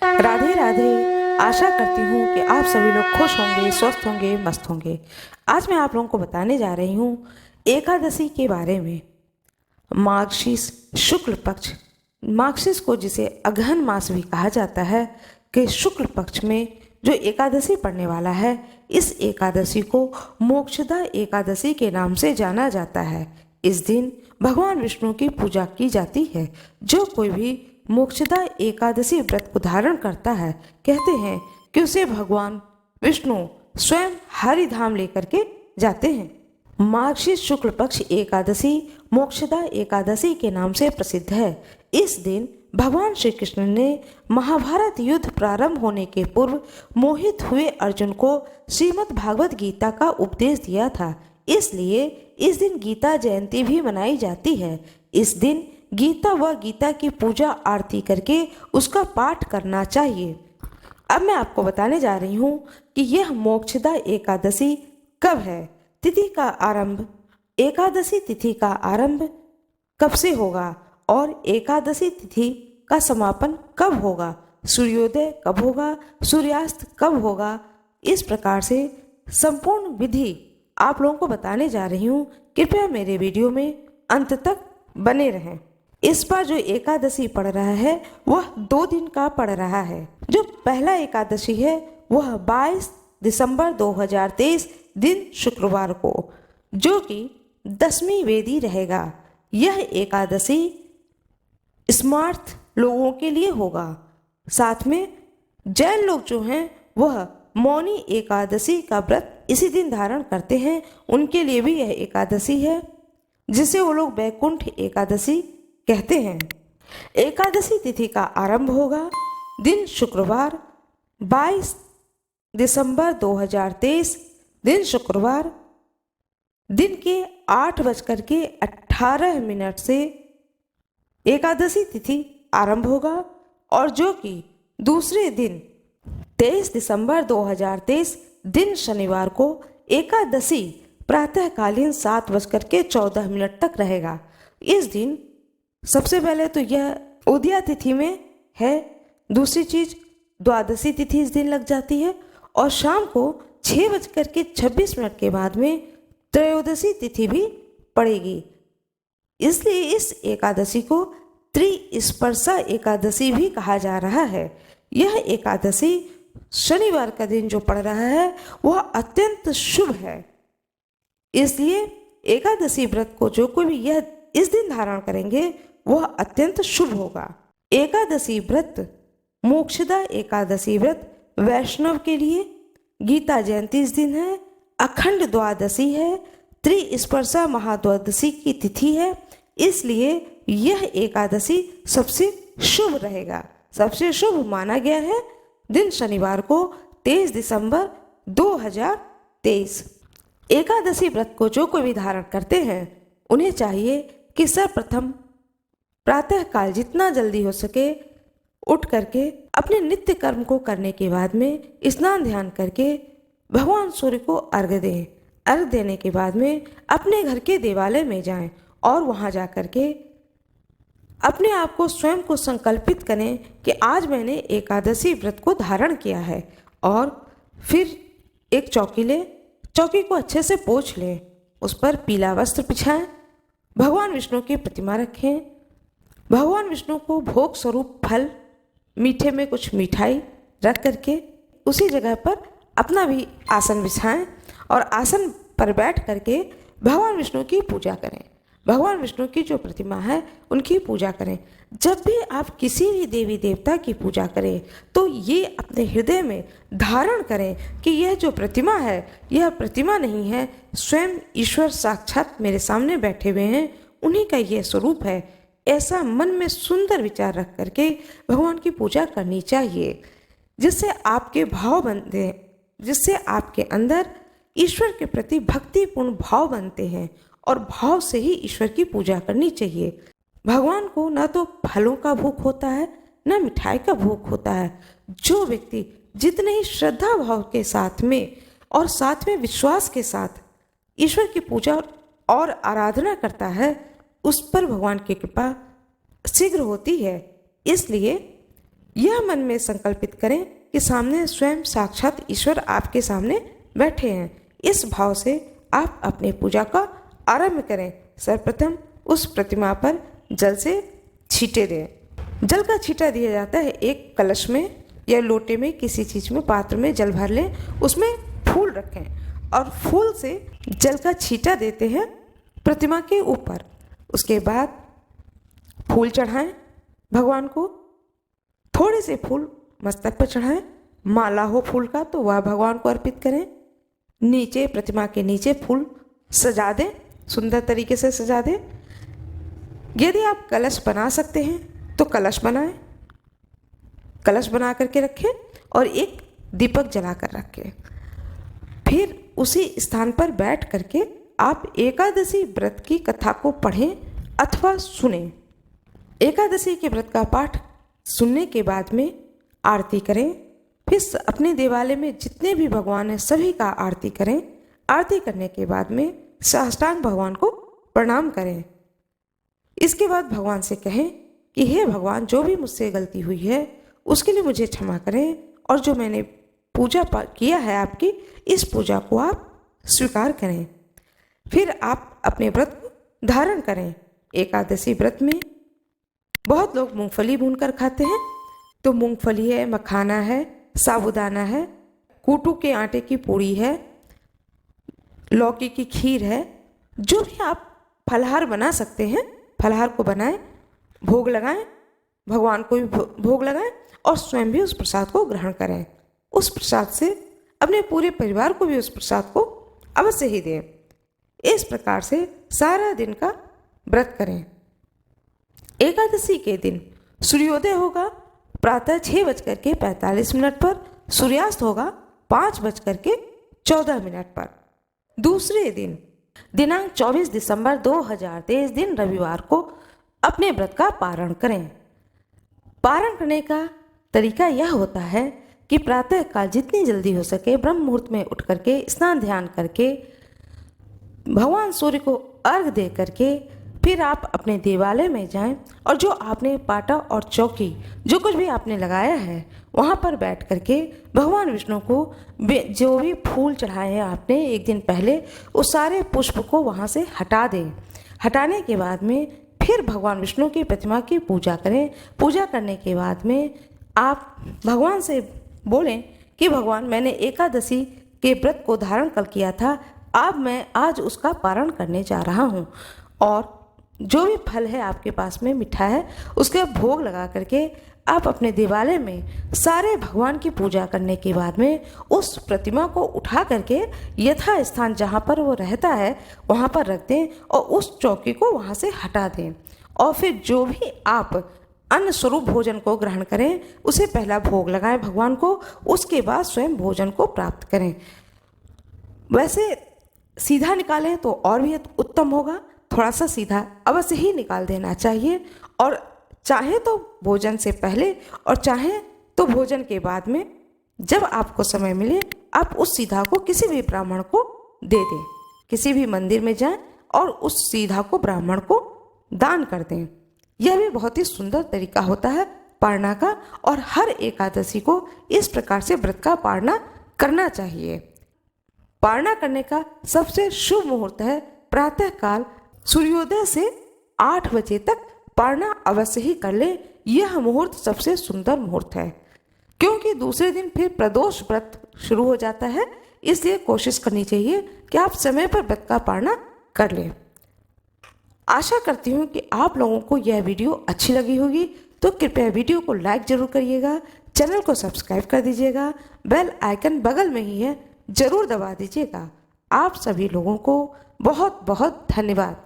राधे राधे। आशा करती हूँ कि आप सभी लोग खुश होंगे, स्वस्थ होंगे, मस्त होंगे। आज मैं आप लोगों को बताने जा रही हूँ एकादशी के बारे में। मार्गशीर्ष शुक्ल पक्ष, मार्गशीर्ष को जिसे अगहन मास भी कहा जाता है, कि शुक्ल पक्ष में जो एकादशी पड़ने वाला है, इस एकादशी को मोक्षदा एकादशी के नाम से जाना जाता है। इस दिन भगवान विष्णु की पूजा की जाती है। जो कोई भी मोक्षदा एकादशी व्रत को धारण करता है, कहते हैं कि उसे भगवान विष्णु स्वयं हरिधाम लेकर के जाते हैं। मार्गशीर्ष शुक्ल पक्ष एकादशी मोक्षदा एकादशी के नाम से प्रसिद्ध है। इस दिन भगवान श्री कृष्ण ने महाभारत युद्ध प्रारंभ होने के पूर्व मोहित हुए अर्जुन को श्रीमद् भागवत गीता का उपदेश दिया था। इसलिए इस दिन गीता जयंती भी मनाई जाती है। इस दिन गीता व गीता की पूजा आरती करके उसका पाठ करना चाहिए। अब मैं आपको बताने जा रही हूँ कि यह मोक्षदा एकादशी कब है। तिथि का आरंभ, एकादशी तिथि का आरंभ कब से होगा और एकादशी तिथि का समापन कब होगा, सूर्योदय कब होगा, सूर्यास्त कब होगा, इस प्रकार से संपूर्ण विधि आप लोगों को बताने जा रही हूँ। कृपया मेरे वीडियो में अंत तक बने रहें। इस बार जो एकादशी पड़ रहा है वह 2 दिन का पड़ रहा है। जो पहला एकादशी है वह 22 दिसंबर 2023 दिन शुक्रवार को, जो कि 10वीं वेदी रहेगा। यह एकादशी स्मार्ट लोगों के लिए होगा। साथ में जैन लोग जो हैं वह मौनी एकादशी का व्रत इसी दिन धारण करते हैं। उनके लिए भी यह एकादशी है, जिसे वो लोग वैकुंठ एकादशी कहते हैं। एकादशी तिथि का आरंभ होगा दिन शुक्रवार 22 दिसंबर 2023 दिन शुक्रवार दिन के 8:18 से एकादशी तिथि आरंभ होगा, और जो कि दूसरे दिन 23 दिसंबर 2023 दिन शनिवार को एकादशी प्रातःकालीन 7:14 तक रहेगा। इस दिन सबसे पहले तो यह उदया तिथि में है। दूसरी चीज, द्वादशी तिथि इस दिन लग जाती है, और शाम को 6:26 के बाद में त्रयोदशी तिथि भी पड़ेगी। इसलिए इस एकादशी को त्रिस्पर्शा एकादशी भी कहा जा रहा है। यह एकादशी शनिवार का दिन जो पड़ रहा है वह अत्यंत शुभ है। इसलिए एकादशी व्रत को जो कोई भी यह इस दिन धारण करेंगे वह अत्यंत शुभ होगा। एकादशी व्रत, मोक्षदा एकादशी व्रत वैष्णव के लिए गीता जयंती इस दिन है, अखंड द्वादशी है, त्रिस्पर्शा महाद्वादशी की तिथि है। इसलिए यह एकादशी सबसे शुभ रहेगा। सबसे शुभ माना गया है दिन शनिवार को 23 दिसंबर 2023। एकादशी व्रत को जो कोई भी धारण करते हैं उन्हें चाहिए कि सर्वप्रथम प्रातःकाल जितना जल्दी हो सके उठ करके अपने नित्य कर्म को करने के बाद में स्नान ध्यान करके भगवान सूर्य को अर्घ्य दें। अर्घ्य देने के बाद में अपने घर के देवालय में जाएं और वहां जा करके अपने आप को स्वयं को संकल्पित करें कि आज मैंने एकादशी व्रत को धारण किया है। और फिर एक चौकी लें, चौकी को अच्छे से पोंछ लें, उस पर पीला वस्त्र बिछाएं, भगवान विष्णु की प्रतिमा रखें, भगवान विष्णु को भोग स्वरूप फल, मीठे में कुछ मिठाई रख करके उसी जगह पर अपना भी आसन बिछाएं और आसन पर बैठ करके भगवान विष्णु की पूजा करें। भगवान विष्णु की जो प्रतिमा है उनकी पूजा करें। जब भी आप किसी भी देवी देवता की पूजा करें तो ये अपने हृदय में धारण करें कि यह जो प्रतिमा है यह प्रतिमा नहीं है, स्वयं ईश्वर साक्षात मेरे सामने बैठे हुए हैं, उन्हीं का यह स्वरूप है। ऐसा मन में सुंदर विचार रख करके भगवान की पूजा करनी चाहिए, जिससे आपके भाव बनते, जिससे आपके अंदर ईश्वर के प्रति भक्तिपूर्ण भाव बनते हैं, और भाव से ही ईश्वर की पूजा करनी चाहिए। भगवान को न तो फलों का भूख होता है न मिठाई का भूख होता है। जो व्यक्ति जितने ही श्रद्धा भाव के साथ में और साथ में विश्वास के साथ ईश्वर की पूजा और आराधना करता है उस पर भगवान की कृपा शीघ्र होती है। इसलिए यह मन में संकल्पित करें कि सामने स्वयं साक्षात ईश्वर आपके सामने बैठे हैं। इस भाव से आप अपने पूजा का आरंभ करें। सर्वप्रथम उस प्रतिमा पर जल से छींटे दें। जल का छींटा दिया जाता है एक कलश में या लोटे में, किसी चीज़ में, पात्र में जल भर लें, उसमें फूल रखें और फूल से जल का छींटा देते हैं प्रतिमा के ऊपर। उसके बाद फूल चढ़ाएं भगवान को। थोड़े से फूल मस्तक पर चढ़ाएं। माला हो फूल का तो वह भगवान को अर्पित करें। नीचे प्रतिमा के नीचे फूल सजा दें, सुंदर तरीके से सजा दें। यदि आप कलश बना सकते हैं तो कलश बनाएं, कलश बना करके रखें और एक दीपक जलाकर रखें। फिर उसी स्थान पर बैठ करके आप एकादशी व्रत की कथा को पढ़ें अथवा सुनें। एकादशी के व्रत का पाठ सुनने के बाद में आरती करें। फिर अपने देवालय में जितने भी भगवान हैं सभी का आरती करें। आरती करने के बाद में साष्टांग भगवान को प्रणाम करें। इसके बाद भगवान से कहें कि हे भगवान, जो भी मुझसे गलती हुई है उसके लिए मुझे क्षमा करें और जो मैंने पूजा किया है आपकी, इस पूजा को आप स्वीकार करें। फिर आप अपने व्रत को धारण करें। एकादशी व्रत में बहुत लोग मूंगफली भूनकर खाते हैं, तो मूंगफली है, मखाना है, साबूदाना है, कूटू के आटे की पूड़ी है, लौकी की खीर है, जो भी आप फलाहार बना सकते हैं फलाहार को बनाएं, भोग लगाएं, भगवान को भी भोग लगाएं और स्वयं भी उस प्रसाद को ग्रहण करें। उस प्रसाद से अपने पूरे परिवार को भी उस प्रसाद को अवश्य ही दें। इस प्रकार से सारा दिन का व्रत करें। एकादशी के दिन सूर्योदय होगा प्रातः 6:45 पर, सूर्यास्त होगा 5:14 पर। दूसरे दिन दिनांक 24 दिसंबर 2023 दिन रविवार को अपने व्रत का पारण करें। पारण करने का तरीका यह होता है कि प्रातः काल जितनी जल्दी हो सके ब्रह्म मुहूर्त में उठ करके स्नान ध्यान करके भगवान सूर्य को अर्घ दे करके फिर आप अपने देवालय में जाएं और जो आपने पाटा और चौकी जो कुछ भी आपने लगाया है वहाँ पर बैठ करके भगवान विष्णु को जो भी फूल चढ़ाए हैं आपने एक दिन पहले, उस सारे पुष्प को वहाँ से हटा दें। हटाने के बाद में फिर भगवान विष्णु की प्रतिमा की पूजा करें। पूजा करने के बाद में आप भगवान से बोलें कि भगवान, मैंने एकादशी के व्रत को धारण कर किया था, अब मैं आज उसका पारण करने जा रहा हूँ और जो भी फल है आपके पास में, मिठा है, उसके भोग लगा करके आप अपने देवालय में सारे भगवान की पूजा करने के बाद में उस प्रतिमा को उठा करके यथा स्थान जहाँ पर वो रहता है वहाँ पर रख दें और उस चौकी को वहाँ से हटा दें। और फिर जो भी आप अन्न स्वरूप भोजन को ग्रहण करें उसे पहला भोग लगाएं भगवान को, उसके बाद स्वयं भोजन को प्राप्त करें। वैसे सीधा निकालें तो और भी उत्तम होगा, थोड़ा सा सीधा अवश्य ही निकाल देना चाहिए। और चाहे तो भोजन से पहले और चाहे तो भोजन के बाद में जब आपको समय मिले आप उस सीधा को किसी भी ब्राह्मण को दे दें। किसी भी मंदिर में जाएं और उस सीधा को ब्राह्मण को दान कर दें। यह भी बहुत ही सुंदर तरीका होता है पारना का और हर एकादशी को इस प्रकार से व्रत का पारना करना चाहिए। पारना करने का सबसे शुभ मुहूर्त है प्रातः काल सूर्योदय से 8 बजे तक पारना अवश्य ही कर ले। यह मुहूर्त सबसे सुंदर मुहूर्त है क्योंकि दूसरे दिन फिर प्रदोष व्रत शुरू हो जाता है, इसलिए कोशिश करनी चाहिए कि आप समय पर व्रत का पारना कर लें। आशा करती हूँ कि आप लोगों को यह वीडियो अच्छी लगी होगी, तो कृपया वीडियो को लाइक जरूर करिएगा, चैनल को सब्सक्राइब कर दीजिएगा, बेल आइकन बगल में ही है, जरूर दबा दीजिएगा। आप सभी लोगों को बहुत बहुत धन्यवाद।